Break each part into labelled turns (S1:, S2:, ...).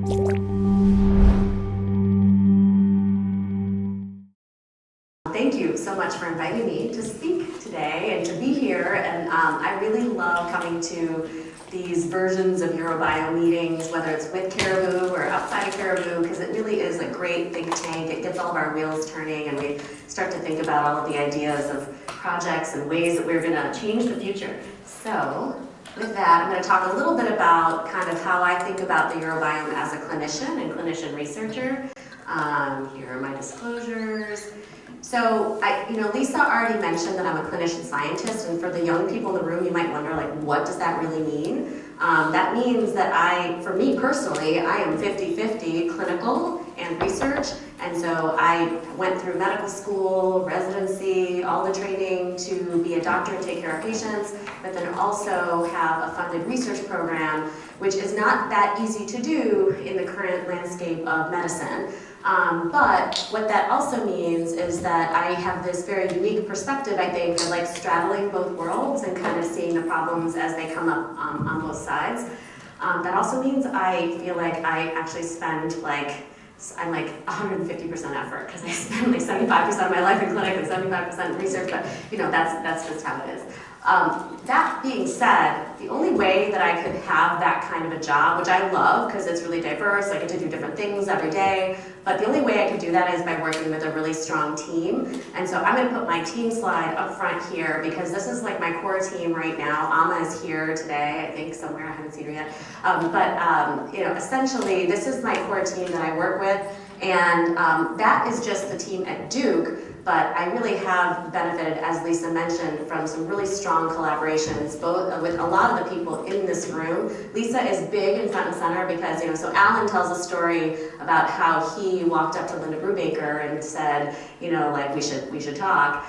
S1: Thank you so much for inviting me to speak today and to be here. And I really love coming to these versions of Urobiome meetings, whether it's with CAIRIBU or outside of CAIRIBU, because it really is a great think tank. It gets all of our wheels turning, and we start to think about all of the ideas of projects and ways that we're going to change the future. So with that, I'm going to talk a little bit about kind of how I think about the Urobiome as a clinician and clinician researcher. Here are my disclosures. So, Lisa already mentioned that I'm a clinician scientist, and for the young people in the room, you might wonder, like, what does that really mean? That means that for me personally, I am 50-50 clinical and research, and so I went through medical school, residency, all the training to be a doctor and take care of patients, but then also have a funded research program, which is not that easy to do in the current landscape of medicine. But what that also means is that I have this very unique perspective, I think, of like straddling both worlds and kind of seeing the problems as they come up on both sides. That also means I feel like I actually spend I'm like 150% effort, because I spend like 75% of my life in clinic and 75% in research, but that's just how it is. That being said, the only way that I could have that kind of a job, which I love because it's really diverse, I get to do different things every day, but the only way I could do that is by working with a really strong team. And so I'm going to put my team slide up front here, because this is like my core team right now. Amma is here today, I think somewhere, I haven't seen her yet. Essentially this is my core team that I work with, and that is just the team at Duke. But I really have benefited, as Lisa mentioned, from some really strong collaborations, both with a lot of the people in this room. Lisa is big and front and center because, so Alan tells a story about how he walked up to Linda Brubaker and said, we should talk.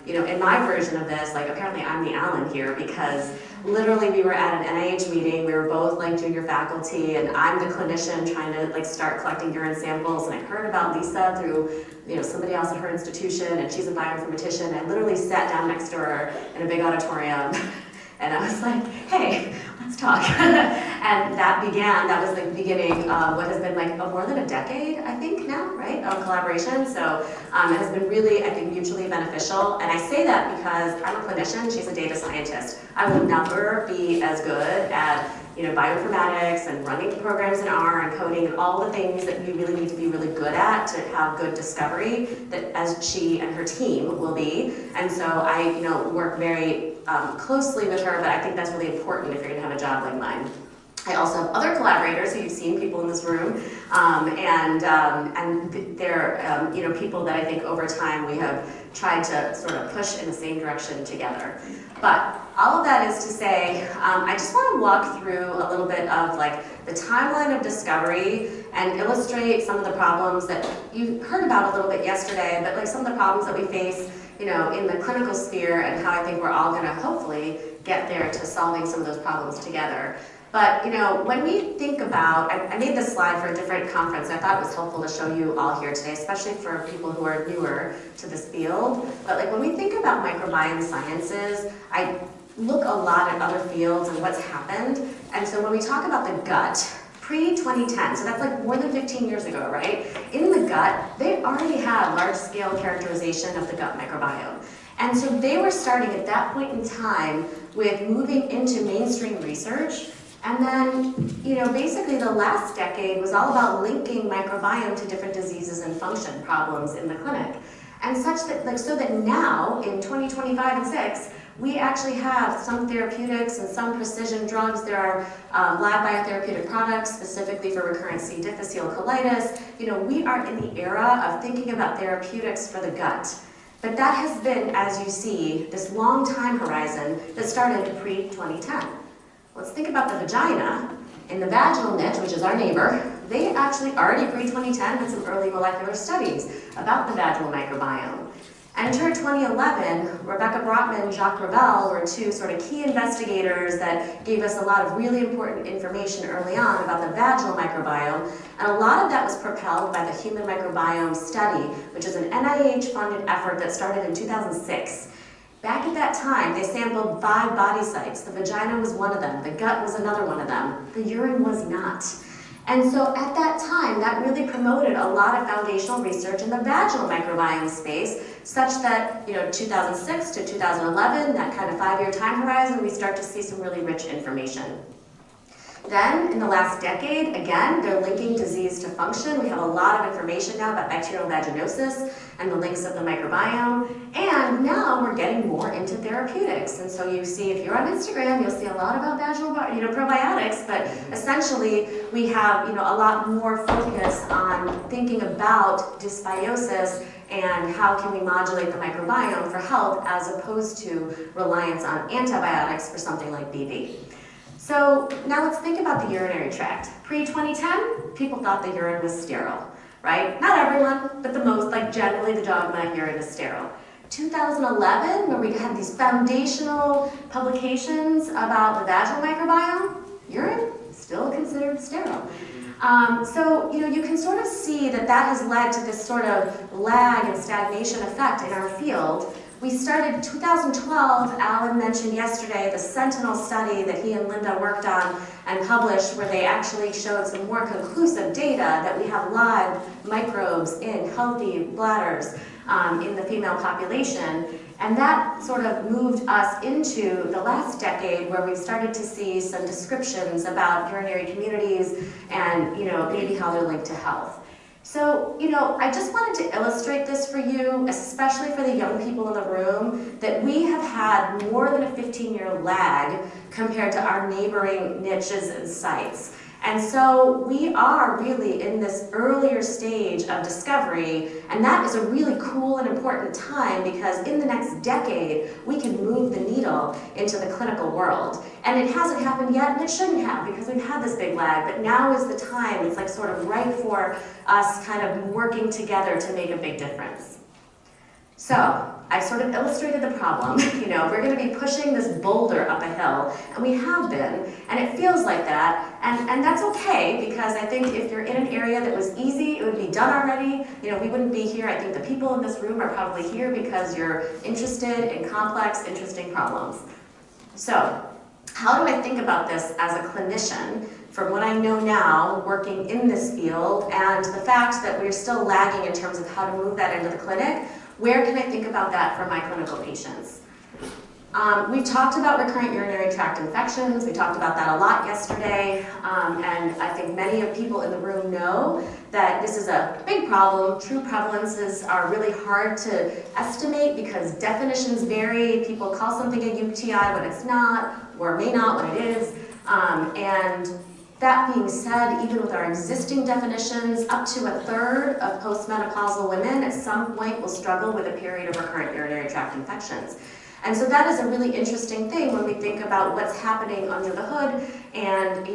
S1: In my version of this, apparently I'm the Alan here, because literally we were at an NIH meeting, we were both junior faculty, and I'm the clinician trying to start collecting urine samples, and I heard about Lisa through somebody else at her institution, and she's a bioinformatician. I literally sat down next to her in a big auditorium, and I was like, hey, let's talk. And that was the beginning of what has been more than a decade, I think now, right, of collaboration. So it has been really, I think, mutually beneficial. And I say that because I'm a clinician, she's a data scientist. I will never be as good at bioinformatics and running programs in R and coding and all the things that you really need to be really good at to have good discovery, that as she and her team will be. And so I work very closely with her, but I think that's really important if you're going to have a job like mine. I also have other collaborators who you've seen, people in this room, and they're people that I think over time we have tried to sort of push in the same direction together. But all of that is to say, I just want to walk through a little bit of the timeline of discovery and illustrate some of the problems that you heard about a little bit yesterday, but some of the problems that we face in the clinical sphere, and how I think we're all going to hopefully get there to solving some of those problems together. But when we think about, I made this slide for a different conference. I thought it was helpful to show you all here today, especially for people who are newer to this field. But when we think about microbiome sciences, I look a lot at other fields and what's happened. And so when we talk about the gut, pre-2010, so that's more than 15 years ago, right? In the gut, they already had large-scale characterization of the gut microbiome. And so they were starting at that point in time with moving into mainstream research. And then, basically the last decade was all about linking microbiome to different diseases and function problems in the clinic. And such that, so that now, in 2025 and 6, we actually have some therapeutics and some precision drugs. There are lab biotherapeutic products specifically for recurrent C. difficile colitis. We are in the era of thinking about therapeutics for the gut. But that has been, as you see, this long time horizon that started pre-2010. Let's think about the vagina. In the vaginal niche, which is our neighbor, they actually already pre-2010 did some early molecular studies about the vaginal microbiome. Enter 2011, Rebecca Brotman and Jacques Ravel were two sort of key investigators that gave us a lot of really important information early on about the vaginal microbiome, and a lot of that was propelled by the Human Microbiome Study, which is an NIH-funded effort that started in 2006. Back at that time, they sampled 5 body sites. The vagina was one of them, the gut was another one of them, the urine was not. And so at that time, that really promoted a lot of foundational research in the vaginal microbiome space, such that 2006 to 2011, that kind of 5-year time horizon, we start to see some really rich information. Then, in the last decade, again, they're linking disease to function. We have a lot of information now about bacterial vaginosis and the links of the microbiome. And now we're getting more into therapeutics. And so you see, if you're on Instagram, you'll see a lot about vaginal probiotics, but essentially we have a lot more focus on thinking about dysbiosis and how can we modulate the microbiome for health as opposed to reliance on antibiotics for something like BV. So now let's think about the urinary tract. Pre-2010, people thought the urine was sterile, right? Not everyone, but the most, generally the dogma, urine is sterile. 2011, when we had these foundational publications about the vaginal microbiome, urine still considered sterile. So you can sort of see that has led to this sort of lag and stagnation effect in our field. We started in 2012, Alan mentioned yesterday, the Sentinel study that he and Linda worked on and published, where they actually showed some more conclusive data that we have live microbes in healthy bladders in the female population. And that sort of moved us into the last decade, where we've started to see some descriptions about urinary communities and maybe how they're linked to health. So, I just wanted to illustrate this for you, especially for the young people in the room, that we have had more than a 15-year lag compared to our neighboring niches and sites. And so we are really in this earlier stage of discovery, and that is a really cool and important time, because in the next decade, we can move the needle into the clinical world. And it hasn't happened yet, and it shouldn't have, because we've had this big lag, but now is the time. It's sort of right for us kind of working together to make a big difference. So, I sort of illustrated the problem. We're going to be pushing this boulder up a hill, and we have been, and it feels like that, and that's okay, because I think if you're in an area that was easy, it would be done already. We wouldn't be here. I think the people in this room are probably here because you're interested in complex, interesting problems. So, how do I think about this as a clinician from what I know now, working in this field, and the fact that we're still lagging in terms of how to move that into the clinic? Where can I think about that for my clinical patients? We've talked about recurrent urinary tract infections. We talked about that a lot yesterday, and I think many of people in the room know that this is a big problem. True prevalences are really hard to estimate because definitions vary. People call something a UTI when it's not, or may not when it is, and that being said, even with our existing definitions, up to a third of postmenopausal women at some point will struggle with a period of recurrent urinary tract infections. And so that is a really interesting thing when we think about what's happening under the hood, and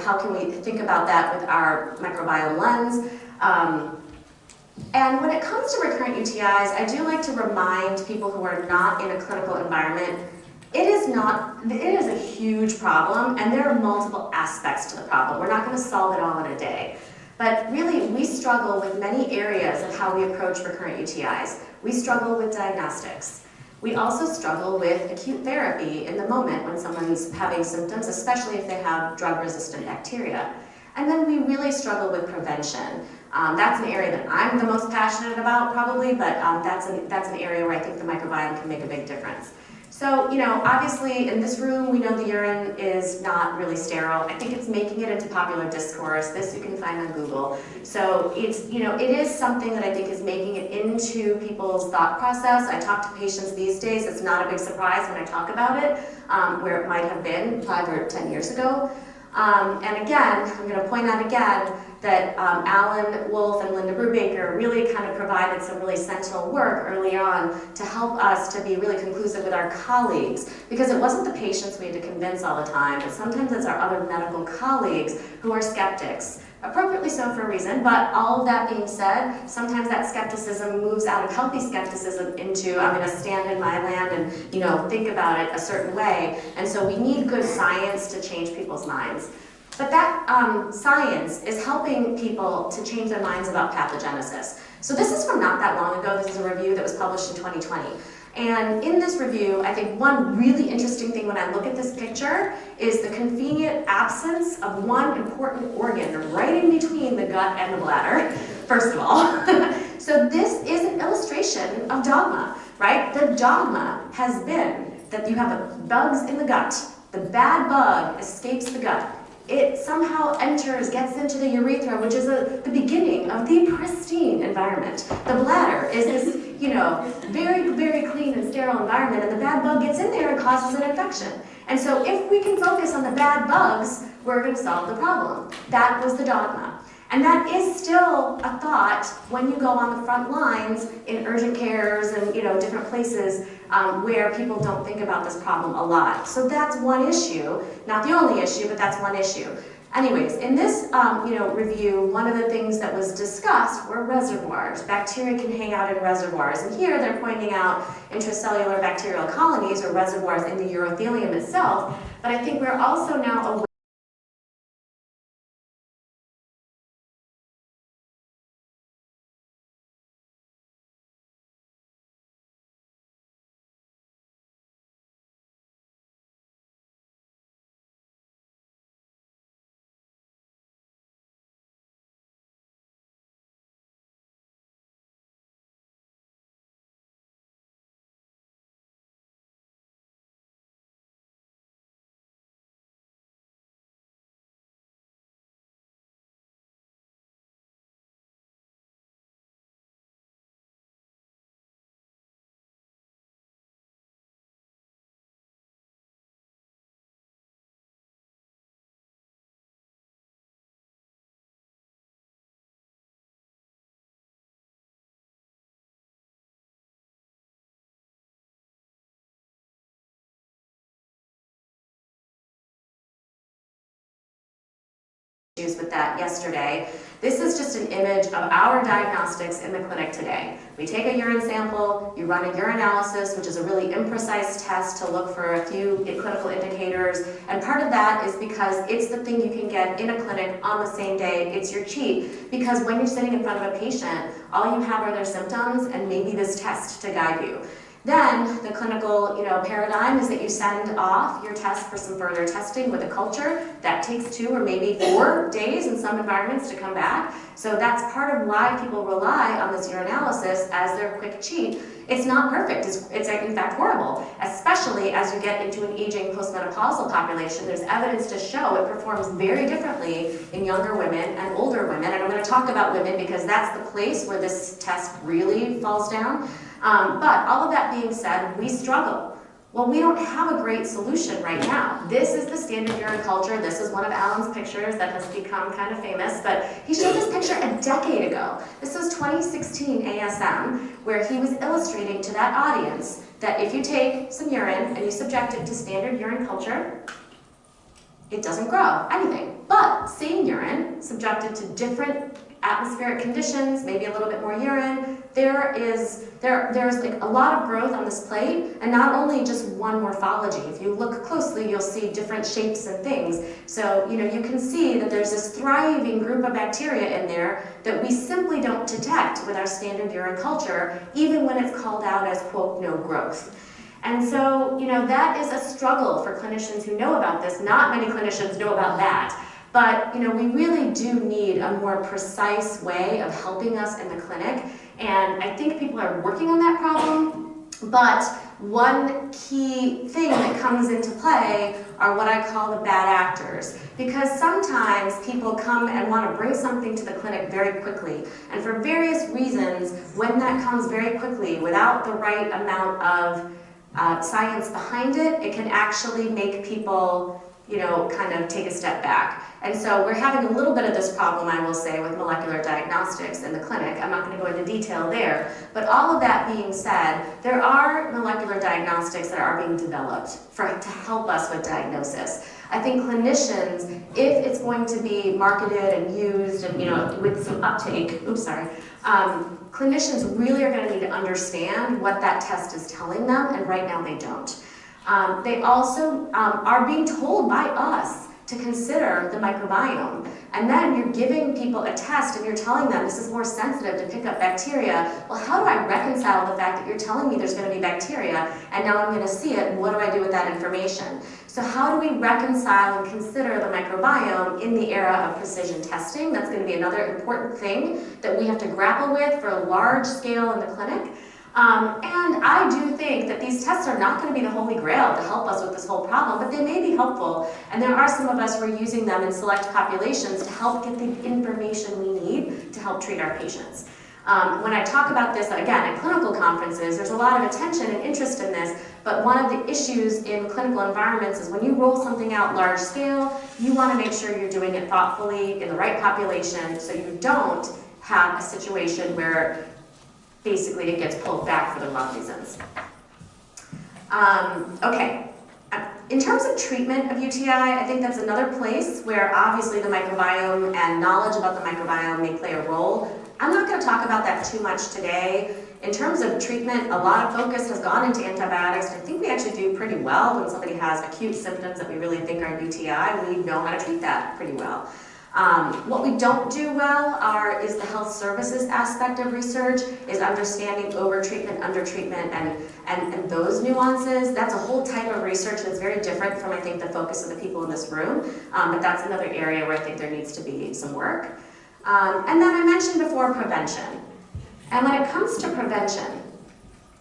S1: how can we think about that with our microbiome lens. And when it comes to recurrent UTIs, I do like to remind people who are not in a clinical environment, it is a huge problem, and there are multiple aspects to the problem. We're not going to solve it all in a day. But really, we struggle with many areas of how we approach recurrent UTIs. We struggle with diagnostics. We also struggle with acute therapy in the moment when someone's having symptoms, especially if they have drug-resistant bacteria. And then we really struggle with prevention. That's an area that I'm the most passionate about, probably, but that's an area where I think the microbiome can make a big difference. So, obviously in this room, we know the urine is not really sterile. I think it's making it into popular discourse. This you can find on Google. So it's, it is something that I think is making it into people's thought process. I talk to patients these days. It's not a big surprise when I talk about it, where it might have been 5 or 10 years ago. And again, I'm going to point out again that Alan Wolf and Linda Brubaker really kind of provided some really sentinel work early on to help us to be really conclusive with our colleagues, because it wasn't the patients we had to convince all the time, but sometimes it's our other medical colleagues who are skeptics. Appropriately so for a reason, but all of that being said, sometimes that skepticism moves out of healthy skepticism into, I'm going to stand in my land and think about it a certain way. And so we need good science to change people's minds. But that science is helping people to change their minds about pathogenesis. So this is from not that long ago. This is a review that was published in 2020. And in this review, I think one really interesting thing when I look at this picture is the convenient absence of one important organ right in between the gut and the bladder, first of all. So this is an illustration of dogma, right? The dogma has been that you have bugs in the gut. The bad bug escapes the gut. It somehow enters, gets into the urethra, which is the beginning of the pristine environment. The bladder is this, very, very clean and sterile environment, and the bad bug gets in there and causes an infection. And so if we can focus on the bad bugs, we're going to solve the problem. That was the dogma. And that is still a thought when you go on the front lines in urgent cares and different places where people don't think about this problem a lot. So that's one issue, not the only issue, but that's one issue. Anyways, in this review, one of the things that was discussed were reservoirs. Bacteria can hang out in reservoirs, and here they're pointing out intracellular bacterial colonies or reservoirs in the urothelium itself. But I think we're also now aware with that yesterday. This is just an image of our diagnostics in the clinic today. We take a urine sample, you run a urinalysis, which is a really imprecise test to look for a few clinical indicators, and part of that is because it's the thing you can get in a clinic on the same day. It's your cheat, because when you're sitting in front of a patient, all you have are their symptoms and maybe this test to guide you. Then the clinical paradigm is that you send off your test for some further testing with a culture. That takes 2 or maybe 4 days in some environments to come back. So that's part of why people rely on this urinalysis as their quick cheat. It's not perfect. It's in fact horrible, especially as you get into an aging postmenopausal population. There's evidence to show it performs very differently in younger women and older women. And I'm going to talk about women because that's the place where this test really falls down. But all of that being said, we struggle. Well, we don't have a great solution right now. This is the standard urine culture. This is one of Alan's pictures that has become kind of famous, but he showed this picture a decade ago. This was 2016 ASM, where he was illustrating to that audience that if you take some urine and you subject it to standard urine culture, it doesn't grow anything. But same urine, subjected to different atmospheric conditions, maybe a little bit more urine, there's like a lot of growth on this plate, and not only just one morphology. If you look closely, you'll see different shapes and things. So, you can see that there's this thriving group of bacteria in there that we simply don't detect with our standard urine culture, even when it's called out as, quote, no growth. And so, that is a struggle for clinicians who know about this. Not many clinicians know about that. But, we really do need a more precise way of helping us in the clinic. And I think people are working on that problem. But one key thing that comes into play are what I call the bad actors. Because sometimes people come and want to bring something to the clinic very quickly. And for various reasons, when that comes very quickly without the right amount of science behind it, it can actually make people kind of take a step back. And so we're having a little bit of this problem, I will say, with molecular diagnostics in the clinic. I'm not going to go into detail there. But all of that being said, there are molecular diagnostics that are being developed to help us with diagnosis. I think clinicians, if it's going to be marketed and used and with some uptake, clinicians really are going to need to understand what that test is telling them, and right now they don't. They also are being told by us to consider the microbiome. And then you're giving people a test and you're telling them this is more sensitive to pick up bacteria. Well, how do I reconcile the fact that you're telling me there's going to be bacteria and now I'm going to see it, and what do I do with that information? So how do we reconcile and consider the microbiome in the era of precision testing? That's going to be another important thing that we have to grapple with for a large scale in the clinic. And I do think that these tests are not going to be the holy grail to help us with this whole problem, but they may be helpful, and there are some of us who are using them in select populations to help get the information we need to help treat our patients. When I talk about this, again, at clinical conferences, there's a lot of attention and interest in this, but one of the issues in clinical environments is when you roll something out large scale, you want to make sure you're doing it thoughtfully in the right population so you don't have a situation where basically it gets pulled back for the wrong reasons. Okay, in terms of treatment of UTI, I think that's another place where obviously the microbiome and knowledge about the microbiome may play a role. I'm not going to talk about that too much today. In terms of treatment, a lot of focus has gone into antibiotics. I think we actually do pretty well when somebody has acute symptoms that we really think are UTI. We know how to treat that pretty well. What we don't do well is the health services aspect of research, is understanding overtreatment, undertreatment, and those nuances. That's a whole type of research that's very different from, I think, the focus of the people in this room, but that's another area where I think there needs to be some work. And then I mentioned before prevention. And when it comes to prevention,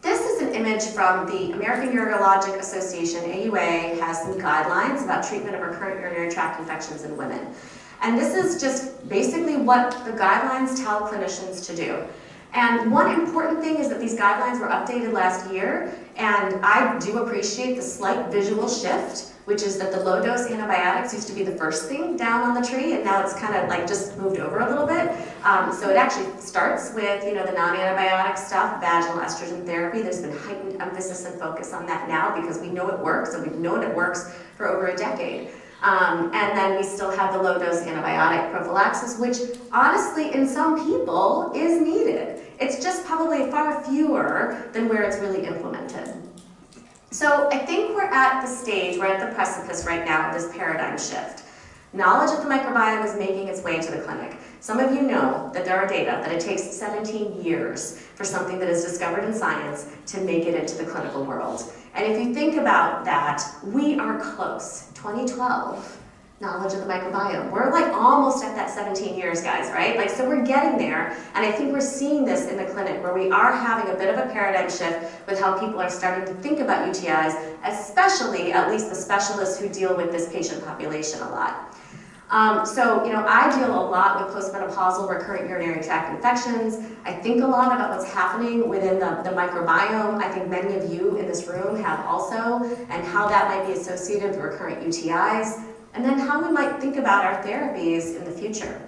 S1: this is an image from the American Urologic Association. AUA has some guidelines about treatment of recurrent urinary tract infections in women. And this is just basically what the guidelines tell clinicians to do. And one important thing is that these guidelines were updated last year, and I do appreciate the slight visual shift, which is that the low-dose antibiotics used to be the first thing down on the tree, and now it's kind of like just moved over a little bit. So it actually starts with, you know, the non-antibiotic stuff, vaginal estrogen therapy. There's been heightened emphasis and focus on that now because we know it works, and we've known it works for over a decade. And then we still have the low-dose antibiotic prophylaxis, which honestly in some people is needed. It's just probably far fewer than where it's really implemented. So I think we're at the stage, we're at the precipice right now of this paradigm shift. Knowledge of the microbiome is making its way to the clinic. Some of you know that there are data that it takes 17 years for something that is discovered in science to make it into the clinical world. And if you think about that, we are close. 2012, knowledge of the microbiome. We're like almost at that 17 years, guys, right? Like, so we're getting there, and I think we're seeing this in the clinic where we are having a bit of a paradigm shift with how people are starting to think about UTIs, especially at least the specialists who deal with this patient population a lot. So, you know, I deal a lot with postmenopausal recurrent urinary tract infections. I think a lot about what's happening within the microbiome. I think many of you in this room have also, and how that might be associated with recurrent UTIs, and then how we might think about our therapies in the future.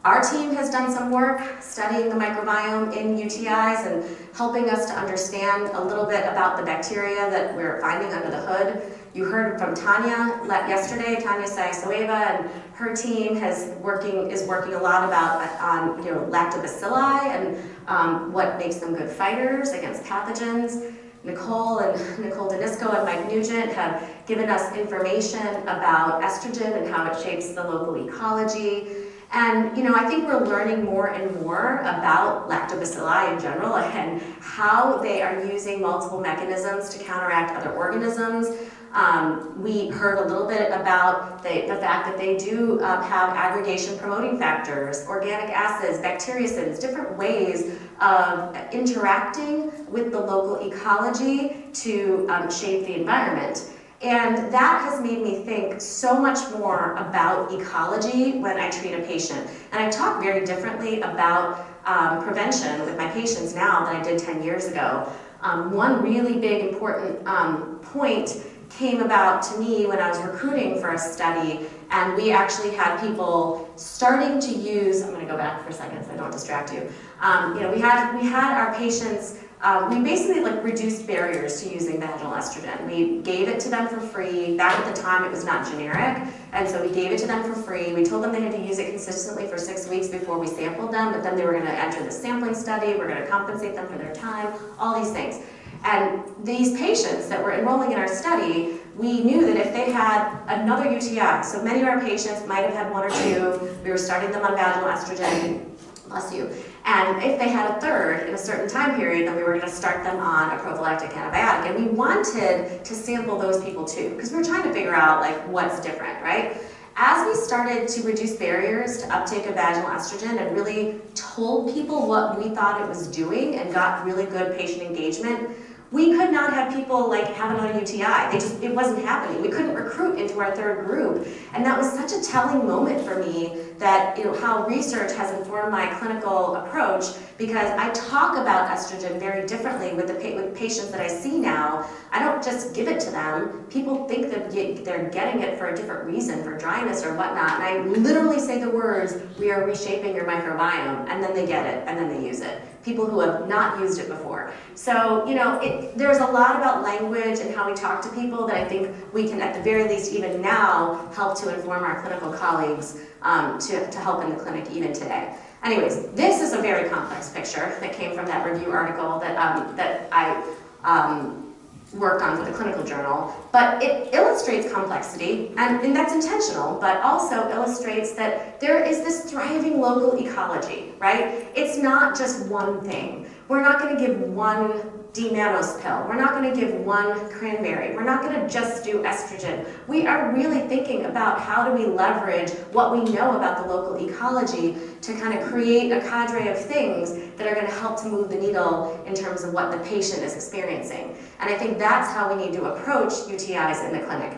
S1: Our team has done some work studying the microbiome in UTIs and helping us to understand a little bit about the bacteria that we're finding under the hood. You heard from Tanya yesterday, Tanya Sayasoeva, and her team is working a lot about lactobacilli and what makes them good fighters against pathogens. Nicole Danisco and Mike Nugent have given us information about estrogen and how it shapes the local ecology. And, you know, I think we're learning more and more about lactobacilli in general and how they are using multiple mechanisms to counteract other organisms. We heard a little bit about the fact that they do have aggregation promoting factors, organic acids, bacteriocins, different ways of interacting with the local ecology to shape the environment. And that has made me think so much more about ecology when I treat a patient. And I talk very differently about prevention with my patients now than I did 10 years ago. One really big important point came about to me when I was recruiting for a study, and we actually had people starting to use, I'm going to go back for a second so I don't distract you. We had our patients, we basically reduced barriers to using vaginal estrogen. We gave it to them for free. Back at the time it was not generic, and so we gave it to them for free. We told them they had to use it consistently for 6 weeks before we sampled them, but then they were going to enter the sampling study, we're going to compensate them for their time, all these things. And these patients that were enrolling in our study we knew that if they had another UTI, so many of our patients might have had one or two, we were starting them on vaginal estrogen, bless you, and if they had a third in a certain time period, then we were going to start them on a prophylactic antibiotic. And we wanted to sample those people too, because we were trying to figure out like what's different, right? As we started to reduce barriers to uptake of vaginal estrogen and really told people what we thought it was doing and got really good patient engagement, we could not have people like have another UTI. It wasn't happening. We couldn't recruit into our third group. And that was such a telling moment for me that, how research has informed my clinical approach, because I talk about estrogen very differently with patients that I see now. I don't just give it to them. People think that they're getting it for a different reason, for dryness or whatnot. And I literally say the words, "We are reshaping your microbiome," and then they get it, and then they use it. People who have not used it before. So, there's a lot about language and how we talk to people that I think we can, at the very least, even now, help to inform our clinical colleagues to help in the clinic even today. Anyways, this is a very complex picture that came from that review article that I worked on for the clinical journal, but it illustrates complexity, and that's intentional, but also illustrates that there is this thriving local ecology, right? It's not just one thing. We're not going to give one D-mannose pill. We're not going to give one cranberry. We're not going to just do estrogen. We are really thinking about how do we leverage what we know about the local ecology to kind of create a cadre of things that are going to help to move the needle in terms of what the patient is experiencing. And I think that's how we need to approach UTIs in the clinic.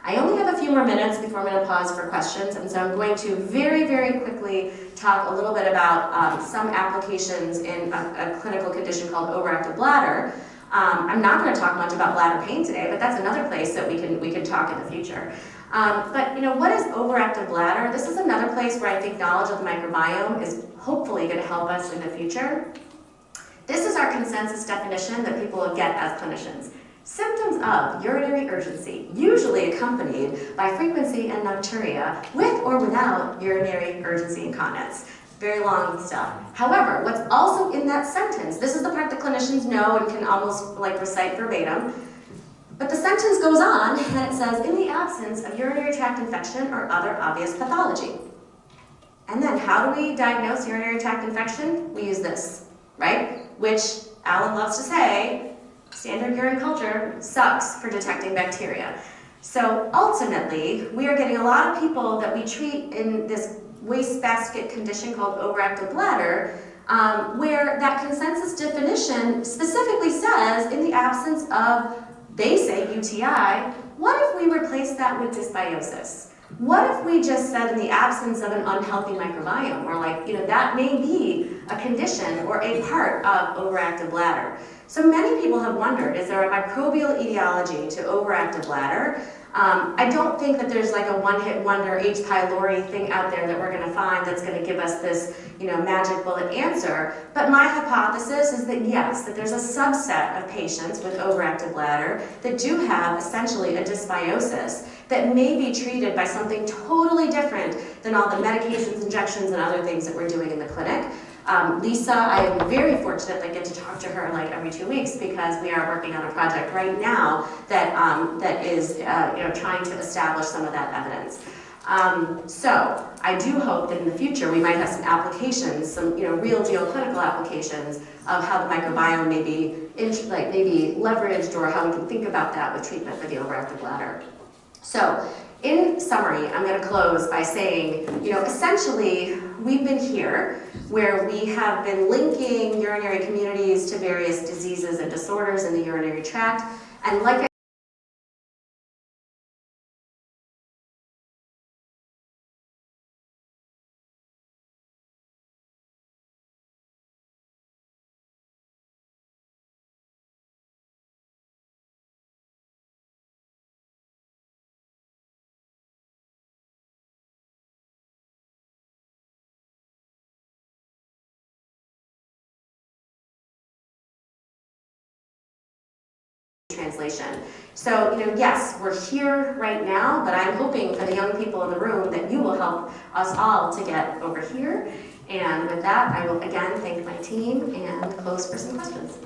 S1: I only have a few more minutes before I'm going to pause for questions, and so I'm going to very, very quickly talk a little bit about some applications in a clinical condition called overactive bladder. I'm not going to talk much about bladder pain today, but that's another place that we can talk in the future. But what is overactive bladder? This is another place where I think knowledge of the microbiome is hopefully going to help us in the future. This is our consensus definition that people will get as clinicians. Symptoms of urinary urgency, usually accompanied by frequency and nocturia, with or without urinary urgency incontinence. Very long stuff. However, what's also in that sentence, this is the part that clinicians know and can almost like recite verbatim, but the sentence goes on and it says, in the absence of urinary tract infection or other obvious pathology. And then how do we diagnose urinary tract infection? We use this, right? Which Alan loves to say, standard urine culture sucks for detecting bacteria. So ultimately, we are getting a lot of people that we treat in this wastebasket condition called overactive bladder, where that consensus definition specifically says, in the absence of, they say UTI, what if we replace that with dysbiosis? What if we just said in the absence of an unhealthy microbiome, or that may be a condition or a part of overactive bladder. So many people have wondered, is there a microbial etiology to overactive bladder? I don't think that there's like a one-hit wonder H. pylori thing out there that we're going to find that's going to give us this, magic bullet answer. But my hypothesis is that yes, that there's a subset of patients with overactive bladder that do have essentially a dysbiosis that may be treated by something totally different than all the medications, injections, and other things that we're doing in the clinic. Lisa, I am very fortunate that I get to talk to her like every 2 weeks, because we are working on a project right now that is trying to establish some of that evidence. So I do hope that in the future we might have some applications, some real deal clinical applications of how the microbiome may be maybe leveraged, or how we can think about that with treatment for the overactive bladder. So in summary, I'm going to close by saying, essentially, we've been here where we have been linking urinary communities to various diseases and disorders in the urinary tract. And like I translation. So, yes, we're here right now, but I'm hoping for the young people in the room that you will help us all to get over here. And with that, I will again thank my team and close for some questions.